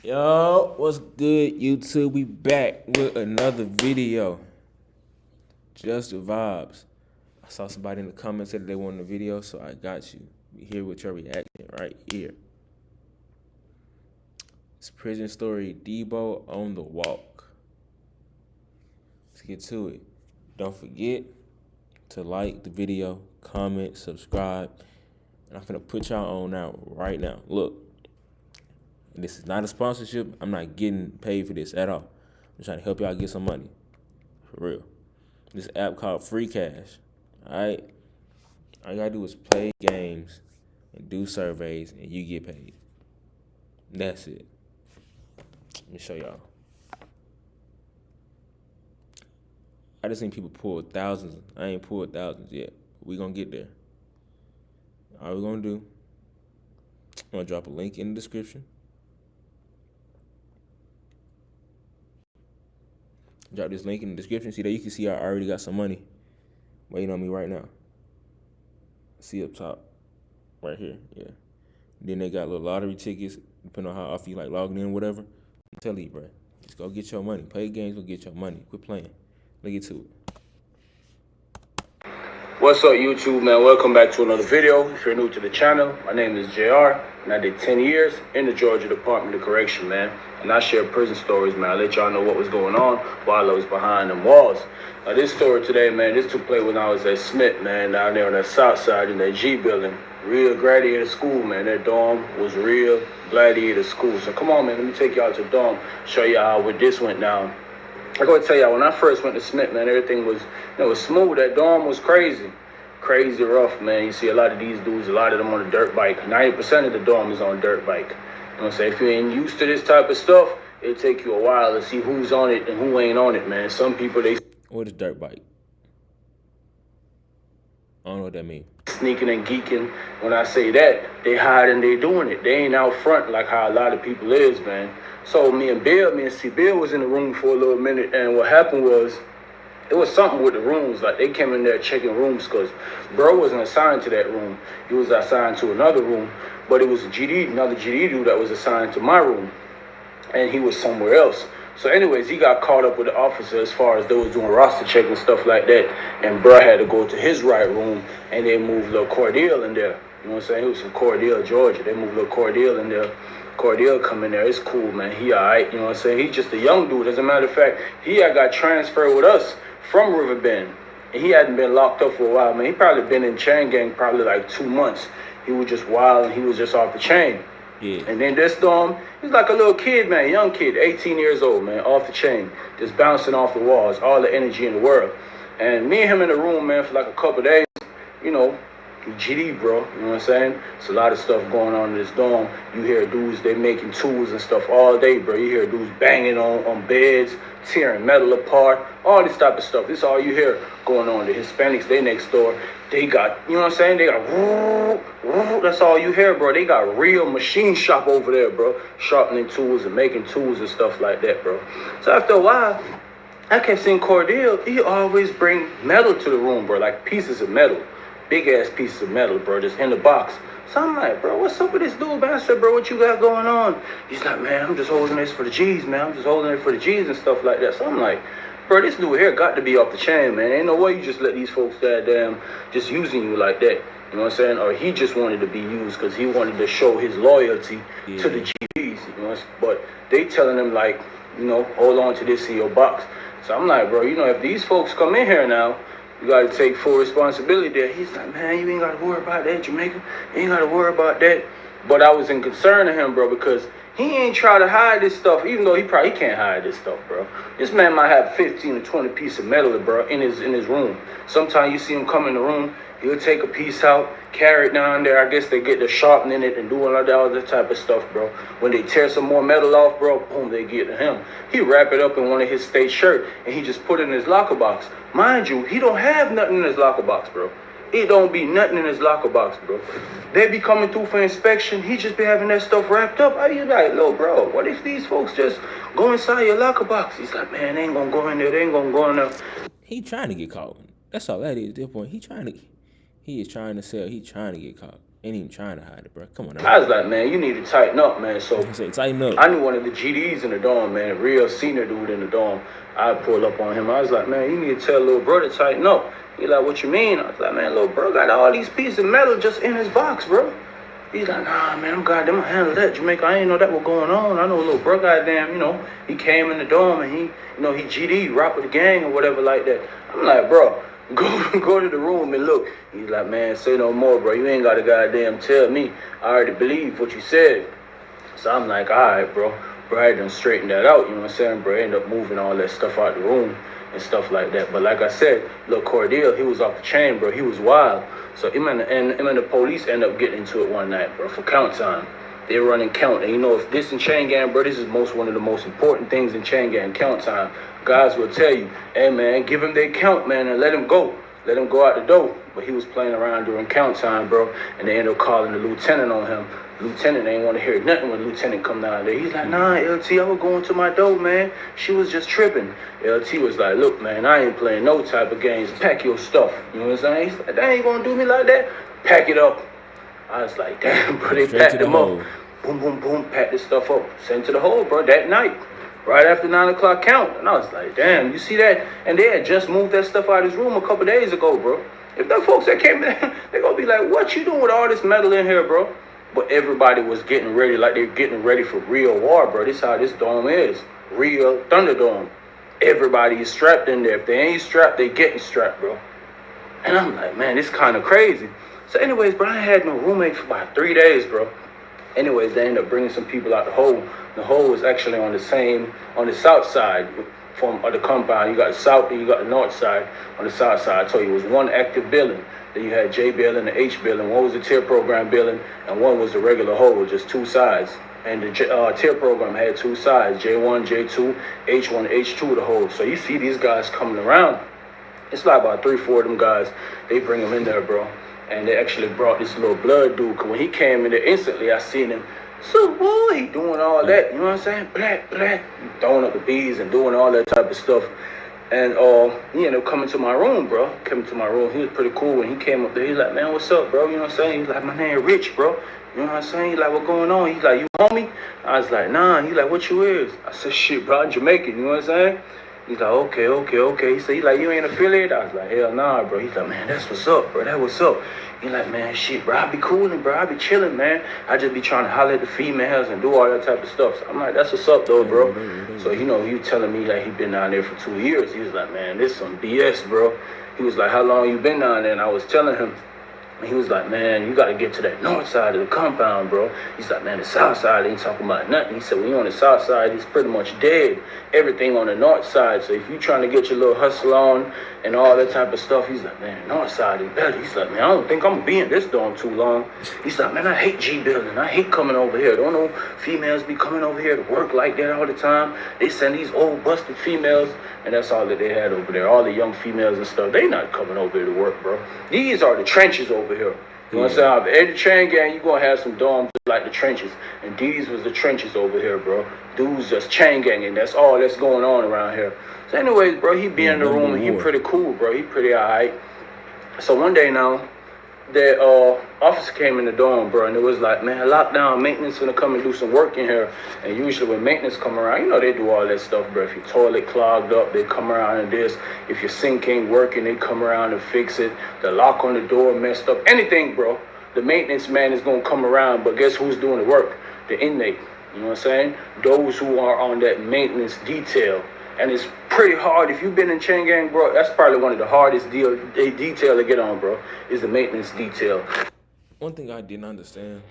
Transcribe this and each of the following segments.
Yo, what's good, YouTube? We back with another video. Just the vibes. I saw somebody in the comments said they wanted a video, so I got you. Here with your reaction right here. It's prison story Debo on the walk. Let's get to it. Don't forget to like the video, comment, subscribe, and I'm gonna put y'all on now right now. Look. This is not a sponsorship. I'm not getting paid for this at all. I'm trying to help y'all get some money. For real. This app called Free Cash. Alright? All you gotta do is play games and do surveys and you get paid. That's it. Let me show y'all. I just seen people pull thousands. I ain't pulled thousands yet. We gonna get there. All we gonna do, I'm gonna drop a link in the description. Drop this link in the description. See there, you can see I already got some money waiting on me right now. See up top, right here, yeah. Then they got little lottery tickets, depending on how often you like logging in or whatever. I'm telling you, bro, just go get your money. Play games, go get your money. Quit playing. Let's get to it. What's up, YouTube, man? Welcome back to another video. If you're new to the channel, my name is JR, and I did 10 years in the Georgia Department of Correction, man. And I share prison stories, man. I let y'all know what was going on while I was behind them walls. Now, this story today, man, this took place when I was at Smith, man, down there on that south side in that G building. Real gladiator school, man. That dorm was real gladiator school. So come on, man, let me take y'all to the dorm, show y'all how this went down. I gotta tell y'all, when I first went to Smith, man, everything was, was smooth. That dorm was crazy rough, man. You see a lot of these dudes, a lot of them on a dirt bike. 90% of the dorm is on dirt bike. You know what I'm saying? If you ain't used to this type of stuff, it'll take you a while to see who's on it and who ain't on it, man. Some people, they... What is dirt bike? I don't know what that means. Sneaking and geeking. When I say that, they hiding, they doing it. They ain't out front like how a lot of people is, man. So me and C. Bill was in the room for a little minute, and what happened was, it was something with the rooms. Like, they came in there checking rooms because bro wasn't assigned to that room. He was assigned to another room, but it was another GD dude that was assigned to my room, and he was somewhere else. So anyways, he got caught up with the officer as far as they was doing roster check and stuff like that, and bro had to go to his right room, and they moved little Cordell in there. You know what I'm saying? It was from Cordell, Georgia. They moved little Cordell in there. Cordell come in there. It's cool, man. He all right. You know what I'm saying? He's just a young dude. As a matter of fact, he had got transferred with us from Riverbend, and he hadn't been locked up for a while, man. He probably been in chain gang probably like 2 months. He was just wild, and he was just off the chain. Yeah. And then this dorm, he's like a little kid, man, young kid, 18 years old, man, off the chain, just bouncing off the walls, all the energy in the world. And me and him in the room, man, for like a couple of days, you know, GD, bro, you know what I'm saying? It's a lot of stuff going on in this dorm. You hear dudes, they making tools and stuff all day, bro. You hear dudes banging on beds, tearing metal apart, all this type of stuff. This is all you hear going on. The Hispanics, they next door, they got, you know what I'm saying? They got, that's all you hear, bro. They got real machine shop over there, bro. Sharpening tools and making tools and stuff like that, bro. So after a while, I kept seeing Cordell, he always bring metal to the room, bro, like pieces of metal. Big ass pieces of metal, bro, just in the box. So I'm like, bro, what's up with this dude, man? I said, bro, what you got going on? He's like, man, I'm just holding this for the G's, man. I'm just holding it for the G's and stuff like that. So I'm like, bro, this dude here got to be off the chain, man. Ain't no way you just let these folks goddamn just using you like that. You know what I'm saying? Or he just wanted to be used because he wanted to show his loyalty to the GDs, you know. But they telling him, like, you know, hold on to this in your box. So I'm like, bro, you know, if these folks come in here now, you got to take full responsibility there. He's like, man, you ain't got to worry about that, Jamaica. You ain't got to worry about that. But I was in concern of him, bro, because he ain't try to hide this stuff, even though he probably can't hide this stuff, bro. This man might have 15 or 20 pieces of metal, bro, in his room. Sometimes you see him come in the room, he'll take a piece out, carry it down there. I guess they get to sharpening it and doing all that other type of stuff, bro. When they tear some more metal off, bro, boom, they get to him. He wrap it up in one of his state shirt, and he just put it in his locker box. Mind you, he don't have nothing in his locker box, bro. It don't be nothing in his locker box, bro. They be coming through for inspection. He just be having that stuff wrapped up. Are you like, little bro, what if these folks just go inside your locker box? He's like, man, they ain't gonna go in there. They ain't gonna go in there. He trying to get caught. That's all that is. At this point, he is trying to sell. He trying to get caught. Ain't even trying to hide it, bro. Come on now. I was like, man, you need to tighten up, man. So I said, tighten up. I knew one of the GDs in the dorm, man, a real senior dude in the dorm. I pulled up on him. I was like, man, you need to tell little bro to tighten up. He like, what you mean? I was like, man, little bro got all these pieces of metal just in his box, bro. He's like, nah, man, I'm goddamn handle that, Jamaica. I ain't know that was going on. I know little bro, goddamn, he came in the dorm and he GD, rock with the gang or whatever like that. I'm like, bro, go to the room and look. He's like, man, say no more, bro. You ain't got to goddamn tell me. I already believe what you said. So I'm like, all right, bro. Bro, I done straightened that out, you know what I'm saying? Bro, I ended up moving all that stuff out the room and stuff like that. But like I said, little Cordial, he was off the chain, bro. He was wild. So him and the police ended up getting into it one night, bro, for count time. They were running count. And if this in chain gang, bro, this is one of the most important things in chain gang, count time. Guys will tell you, hey, man, give him their count, man, and let him go. Let him go out the door. But he was playing around during count time, bro. And they ended up calling the lieutenant on him. Lieutenant ain't want to hear nothing when Lieutenant come down there. He's like, nah, LT, I was going to my door, man. She was just tripping. LT was like, look, man, I ain't playing no type of games. Pack your stuff. You know what I'm saying? He's like, they ain't going to do me like that. Pack it up. I was like, damn, bro, they packed them up. Boom, boom, boom, packed this stuff up. Sent to the hole, bro, that night. Right after 9 o'clock count. And I was like, damn, you see that? And they had just moved that stuff out of his room a couple days ago, bro. If them folks that came in, they're going to be like, what you doing with all this metal in here, bro? But everybody was getting ready, like they're getting ready for real war, bro. This is how this dome is. Real Thunderdome. Everybody is strapped in there. If they ain't strapped, they getting strapped, bro. And I'm like, man, this kind of crazy. So anyways, bro, I had no roommate for about 3 days, bro. Anyways, they ended up bringing some people out the hole. The hole was actually on the south side of the compound. You got the south and you got the north side. On the south side, I told you, it was one active building. Then you had J building, the H building. One was the tier program building, and one was the regular hole, just two sides. And the tier program had two sides, J1, J2, H1, H2 the hole. So you see these guys coming around. It's like about 3-4 of them guys. They bring them in there, bro. And they actually brought this little blood dude. Cause when he came in there, instantly I seen him. So boy, he doing all that. You know what I'm saying? Black, throwing up the bees and doing all that type of stuff. And he ended up coming to my room, bro. Came to my room. He was pretty cool when he came up there. He's like, man, what's up, bro? You know what I'm saying? He's like, my name Rich, bro. You know what I'm saying? He's like, what going on? He's like, you homie? I was like, nah. He's like, what you is? I said, shit, bro, I'm Jamaican. You know what I'm saying? He's like, okay. He said, he's like, you ain't affiliated? I was like, hell nah, bro. He's like, man, that's what's up, bro. That what's up. He's like, man, shit, bro, I be cooling, bro. I be chilling, man. I just be trying to holler at the females and do all that type of stuff. So I'm like, that's what's up, though, bro. So, he was telling me, like, he been down there for 2 years. He was like, man, this some BS, bro. He was like, how long you been down there? And I was telling him. And he was like, man, you got to get to that north side of the compound, bro. He's like, man, the south side ain't talking about nothing. He said, when you on the south side, it's pretty much dead. Everything on the north side. So if you trying to get your little hustle on and all that type of stuff, he's like, man, the north side is better. He's like, man, I don't think I'm going to be in this dorm too long. He's like, man, I hate G building. I hate coming over here. Don't know females be coming over here to work like that all the time. They send these old busted females, and that's all that they had over there. All the young females and stuff, they not coming over here to work, bro. These are the trenches over here. You know what I'm saying? Every chain gang, you going to have some dorms like the trenches. And these was the trenches over here, bro. Dudes just chain ganging. That's all that's going on around here. So anyways, bro, he be in the room and he pretty cool, bro. He pretty all right. So one day now, the officer came in the dorm, bro, and it was like, man, lockdown, maintenance gonna come and do some work in here. And usually when maintenance come around, they do all that stuff, bro. If your toilet clogged up, they come around and this. If your sink ain't working, they come around and fix it. The lock on the door messed up. Anything, bro. The maintenance man is gonna come around, but guess who's doing the work? The inmate. You know what I'm saying? Those who are on that maintenance detail. And it's pretty hard. If you've been in chain gang, bro, that's probably one of the hardest detail to get on, bro, is the maintenance detail. One thing I didn't understand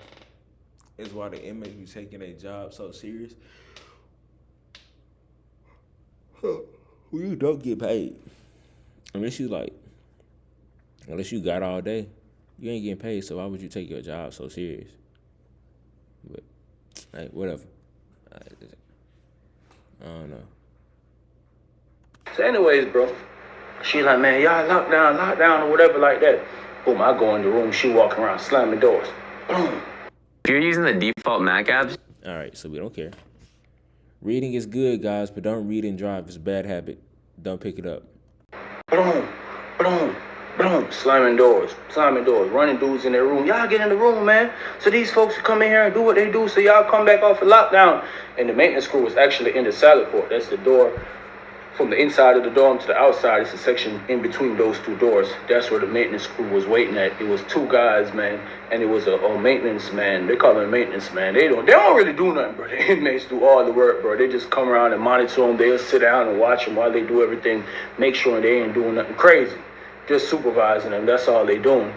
is why the inmates be taking their job so serious. You don't get paid. Unless you got all day, you ain't getting paid, so why would you take your job so serious? But, hey, whatever. I don't know. So anyways, bro, she like, man, y'all lockdown or whatever like that. Boom, I go in the room, she walking around slamming doors. Boom. If you're using the default Mac apps. All right, so we don't care. Reading is good, guys, but don't read and drive. It's a bad habit. Don't pick it up. Boom. boom, slamming doors, running dudes in their room. Y'all get in the room, man. So these folks come in here and do what they do. So y'all come back off of lockdown. And the maintenance crew was actually in the salad port. That's the door from the inside of the dorm to the outside. It's a section in between those two doors. That's where the maintenance crew was waiting at. It was two guys, man, and it was a maintenance man. They call him a maintenance man. They don't really do nothing, bro. The inmates do all the work, bro. They just come around and monitor them. They'll sit down and watch them while they do everything, make sure they ain't doing nothing crazy. Just supervising them. That's all they doing.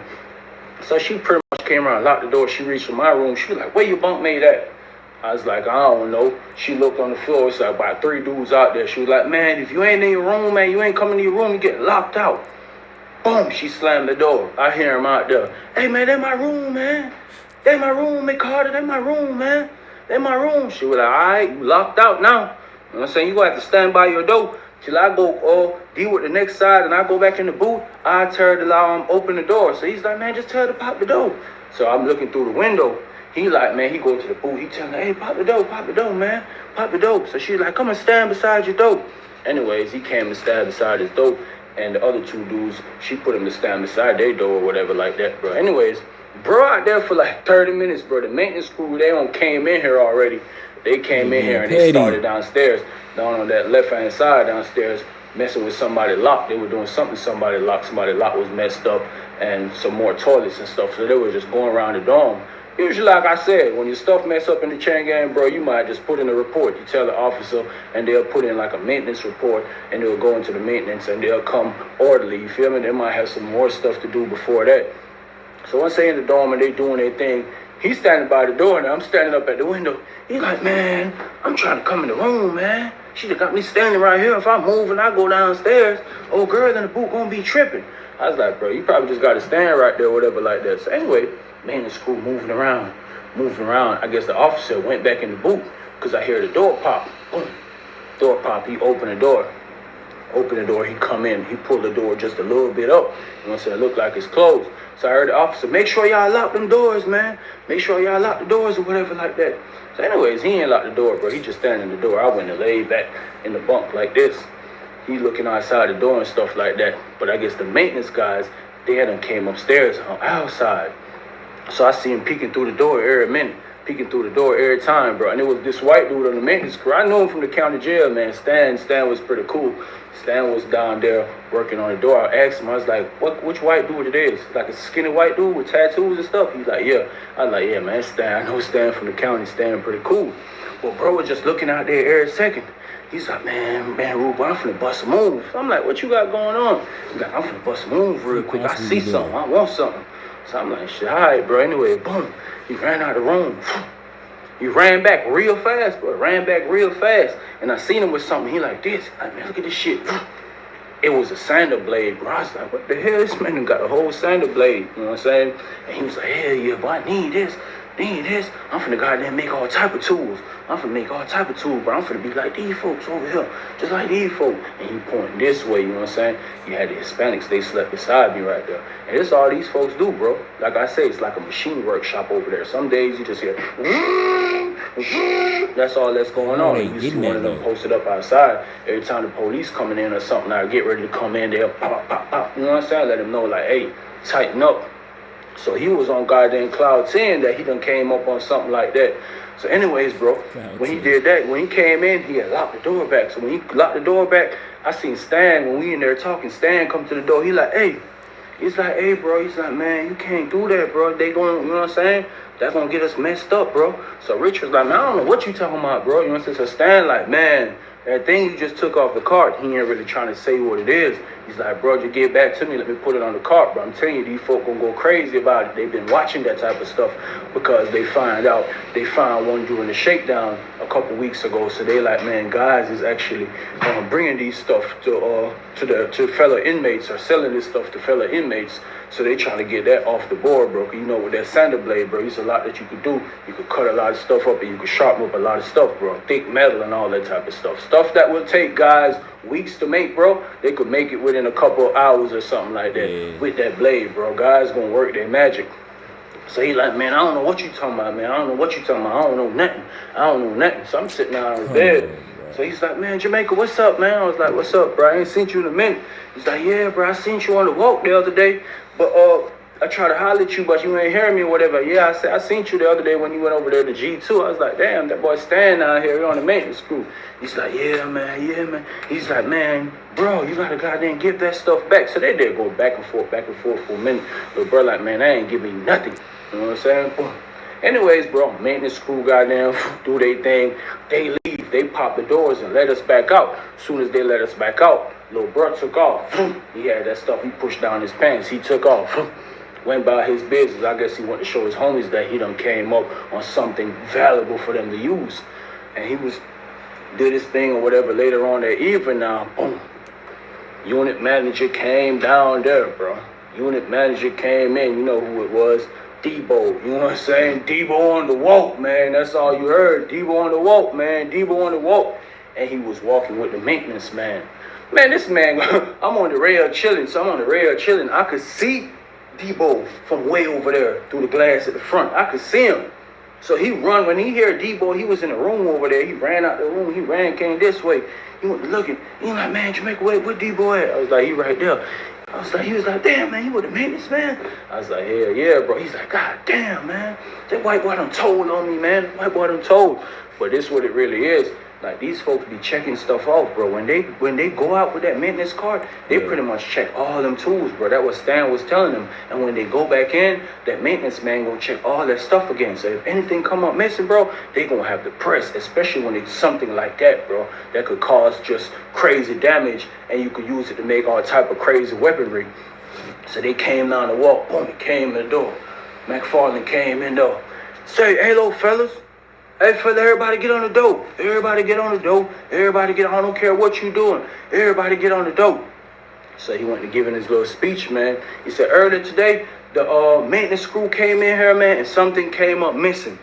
So she pretty much came around, locked the door. She reached in my room. She was like, "Where your bunkmate at?" I was like, "I don't know." She looked on the floor. It's like about 3 dudes out there. She was like, "Man, if you ain't in your room, man, you ain't coming to your room, you get locked out." Boom, she slammed the door. I hear him out there. "Hey, man, they my room, man. They my room, McCarter. They my room, man. They my room." She was like, "All right, you locked out now. You know what I'm saying? You gonna have to stand by your door till I go deal with the next side and I go back in the booth. I tell the open the door." So he's like, "Man, just tell her to pop the door." So I'm looking through the window. He like, man, he go to the booth. He tell her, "Hey, pop the door, man. Pop the door." So she's like, "Come and stand beside your door." Anyways, he came and stand beside his door. And the other two dudes, she put him to stand beside their door or whatever like that, bro. Anyways, bro out there for like 30 minutes, bro. The maintenance crew, they came in here already. They came in here and they started downstairs, down on that left-hand side downstairs, messing with somebody locked. They were doing something, somebody locked was messed up, and some more toilets and stuff. So they were just going around the dorm. Usually, like I said, when your stuff mess up in the chain gang, bro, you might just put in a report. You tell the officer, and they'll put in like a maintenance report, and they'll go into the maintenance, and they'll come orderly. You feel me? They might have some more stuff to do before that. So once they in the dorm and they doing their thing, he's standing by the door, and I'm standing up at the window. He's like, "Man, I'm trying to come in the room, man. She just got me standing right here. If I move and I go downstairs, old girl in the booth gonna be tripping." I was like, "Bro, you probably just got to stand right there, whatever like that." So anyway, man, the school moving around. I guess the officer went back in the booth because I hear the door pop. Boom. Door pop. He opened the door. He come in. He pulled the door just a little bit up. You know what I'm saying? It looked like it's closed. So I heard the officer, "Make sure y'all lock them doors, man. Make sure y'all lock the doors," or whatever like that. So anyways, he ain't locked the door, bro. He just standing in the door. I went and laid back in the bunk like this. He looking outside the door and stuff like that. But I guess the maintenance guys, they had him came upstairs on outside. So I see him peeking through the door every minute, peeking through the door every time, bro. And it was this white dude on the maintenance crew. I knew him from the county jail, man. Stan was pretty cool. Stan was down there working on the door. I asked him, I was like, which white dude it is? Like a skinny white dude with tattoos and stuff? He's like, "Yeah." I was like, "Yeah, man, Stan. I know Stan from the county. Stan pretty cool." But bro was just looking out there every second. He's like, man, Rube, I'm finna bust a move. So I'm like, "What you got going on?" He's like, "I'm finna bust a move real quick. I see something. I want something." So I'm like, "Shit, all right, bro." Anyway, boom. He ran out of the room. He ran back real fast, bro. And I seen him with something. He like this. Like, "Man, look at this shit." It was a sander blade, bro. I was like, "What the hell? This man got a whole sander blade." You know what I'm saying? And he was like, "Hell yeah, but I need this. I'm finna goddamn make all type of tools. Bro. I'm finna be like these folks over here. Just like these folks." And he pointing this way, you know what I'm saying? You had the Hispanics, they slept beside me right there. And that's all these folks do, bro. Like I say, it's like a machine workshop over there. Some days you just hear, that's all that's going on. You see one of them posted up outside. Every time the police coming in or something, I get ready to come in, they'll pop, pop, pop. You know what I'm saying? Let them know, like, "Hey, tighten up." So he was on goddamn cloud 10 that he done came up on something like that. So anyways, bro, when he did that, when he came in, he had locked the door back. So when he locked the door back, I seen Stan, when we in there talking, Stan come to the door. He like, "Hey." He's like, "Hey, bro." He's like, "Man, you can't do that, bro. They going, you know what I'm saying? That's going to get us messed up, bro." So Rich was like, "Man, I don't know what you talking about, bro." You know what I'm saying? So Stan like, "Man, that thing you just took off the cart," he ain't really trying to say what it is. He's like, "Bro, just give it back to me. Let me put it on the cart." But I'm telling you, these folk gonna go crazy about it. They've been watching that type of stuff because they found one during the shakedown a couple weeks ago. So they like, man, guys is actually bringing these stuff to fellow inmates or selling this stuff to fellow inmates. So they trying to get that off the board, bro. You know, with that sander blade, bro, there's a lot that you could do. You could cut a lot of stuff up and you could sharpen up a lot of stuff, bro. Thick metal and all that type of stuff. Stuff that would take guys weeks to make, bro. They could make it within a couple of hours or something like that with that blade, bro. Guys gonna work their magic. So he like, "Man, I don't know what you talking about, man. I don't know what you talking about. I don't know nothing. So I'm sitting down on the bed. So he's like, man, Jamaica, what's up, man? I was like, what's up, bro? I ain't seen you in a minute. He's like, yeah, bro, I seen you on the walk the other day, but I tried to holler at you, but you ain't hear me or whatever. Yeah, I said, I seen you the other day when you went over there to G2. I was like, damn, that boy standing out here on the maintenance crew. He's like, yeah, man. He's like, man, bro, you gotta goddamn give that stuff back. So they did go back and forth for a minute. But bro, like, man, they ain't give me nothing. You know what I'm saying? Boom. Anyways, bro, maintenance crew goddamn do their thing. They leave. They pop the doors and let us back out. As soon as they let us back out, little bro took off. He had that stuff he pushed down his pants. He took off. Went by his business. I guess he wanted to show his homies that he done came up on something valuable for them to use. And he did his thing or whatever later on that evening now. Boom. Unit manager came down there, bro. Unit manager came in. You know who it was. Debo. You know what I'm saying? Debo on the walk, man. That's all you heard. Debo on the walk, man. Debo on the walk. And he was walking with the maintenance man. Man, this man, I'm on the rail chilling. So I'm on the rail chilling. I could see Debo from way over there through the glass at the front. I could see him. So he run. When he heard Debo, he was in the room over there. He ran out the room. He came this way. He went looking. He was like, man, Jamaica, where Debo at? I was like, he right there. He was like, damn, man, you with the maintenance, man? I was like, hell yeah, bro. He's like, God damn, man. That white boy done told on me, man. That white boy done told. But this what it really is. Like, these folks be checking stuff off, bro. When they go out with that maintenance card, they pretty much check all them tools, bro. That was Stan was telling them. And when they go back in, that maintenance man gonna check all that stuff again. So if anything come up missing, bro, they gonna have the press, especially when it's something like that, bro, that could cause just crazy damage, and you could use it to make all type of crazy weaponry. So they came down the walk, boom, he came in the door. McFarlane came in though. Say, hello, fellas. Hey, fella, everybody get on the dope. Everybody get on the dope. Everybody get on. I don't care what you doing. Everybody get on the dope. So he went to giving his little speech, man. He said, earlier today, the maintenance crew came in here, man, and something came up missing.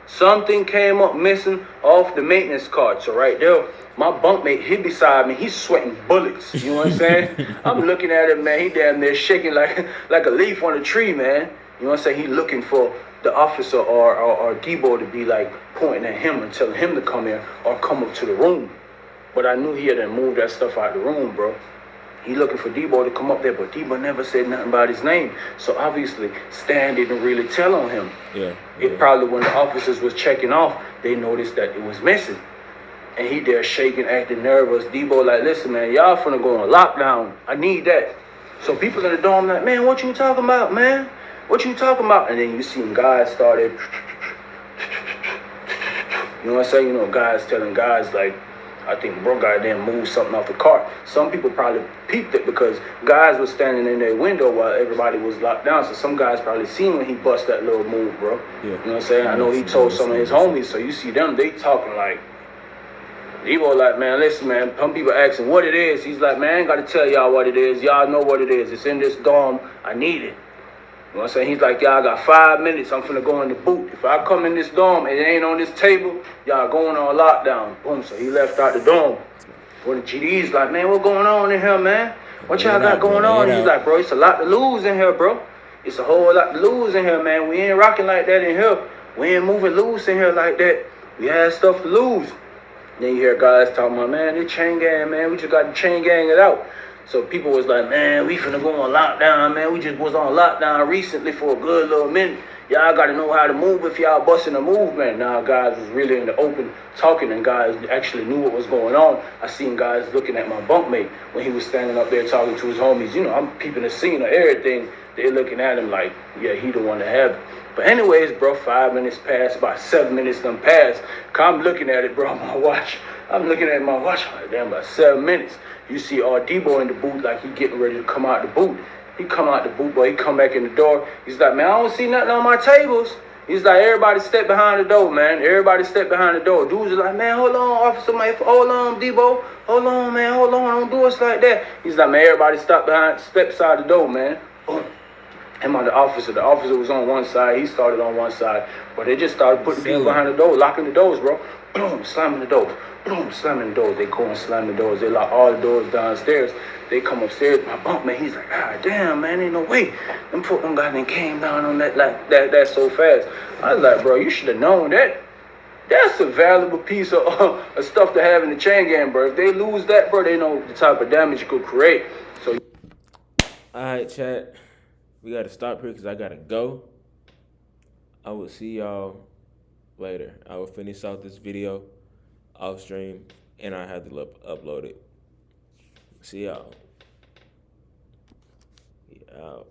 Something came up missing off the maintenance card. So right there, my bunkmate, he beside me, he's sweating bullets. You know what I'm saying? I'm looking at him, man. He damn near shaking like a leaf on a tree, man. You know what I'm saying? He looking for the officer or Debo to be like pointing at him and telling him to come here or come up to the room. But I knew he had to move that stuff out of the room, bro. He looking for Debo to come up there, but Debo never said nothing about his name. So obviously, Stan didn't really tell on him. It probably when the officers was checking off, they noticed that it was missing. And he there shaking, acting nervous. Debo like, listen, man, y'all finna go on lockdown. I need that. So people in the dorm like, man, what you talking about, man? What you talking about? And then you see guys started, you know what I'm saying? You know, guys telling guys like, I think bro goddamn moved something off the cart. Some people probably peeped it because guys were standing in their window while everybody was locked down. So some guys probably seen when he bust that little move, bro. You know what I'm saying? I know he told some of his homies. So you see them, they talking like, Debo like, man, listen, man. Some people asking what it is. He's like, man, I ain't got to tell y'all what it is. Y'all know what it is. It's in this dorm. I need it. You know what I'm saying? He's like, y'all got 5 minutes. I'm finna go in the boot. If I come in this dorm and it ain't on this table, y'all going on lockdown. Boom. So he left out the dorm. Well, the GD's like, man, what going on in here, man? What y'all got going on? He's like, bro, it's a lot to lose in here, bro. It's a whole lot to lose in here, man. We ain't rocking like that in here. We ain't moving loose in here like that. We had stuff to lose. Then you hear guys talking about, man, this chain gang, man. We just got the chain gang it out. So people was like, man, we finna go on lockdown, man. We just was on lockdown recently for a good little minute. Y'all got to know how to move if y'all busting a movement. Now guys was really in the open talking and guys actually knew what was going on. I seen guys looking at my bunkmate when he was standing up there talking to his homies. You know, I'm peeping the scene of everything. They're looking at him like, yeah, he the one to have it. But anyways, bro, 5 minutes passed, about 7 minutes done passed. I'm looking at it, bro, on my watch. I'm looking at my watch, like, damn, about 7 minutes. You see Debo in the booth like he getting ready to come out the booth. He come out the booth, boy, he come back in the door. He's like, man, I don't see nothing on my tables. He's like, everybody step behind the door, man. Everybody step behind the door. Dudes are like, man, hold on, officer, man. Hold on, Debo. Hold on, man. Hold on. Don't do us like that. He's like, man, everybody step beside the door, man. Boom. Him on the officer was on one side. He started on one side. But they just started putting people behind the door, locking the doors, bro. Boom, slamming the doors. Boom, slamming the doors. They go and slam the doors. They lock all the doors downstairs. They come upstairs. My bunk, man, he's like, God damn, man, ain't no way. Them folk them guys came down on that like that so fast. I was like, bro, you should have known that. That's a valuable piece of stuff to have in the chain gang, bro. If they lose that, bro, they know the type of damage it could create. So, All right, chat. We got to stop here because I got to go. I will see y'all later. I will finish out this video off stream, and I have to upload it. See y'all. Out.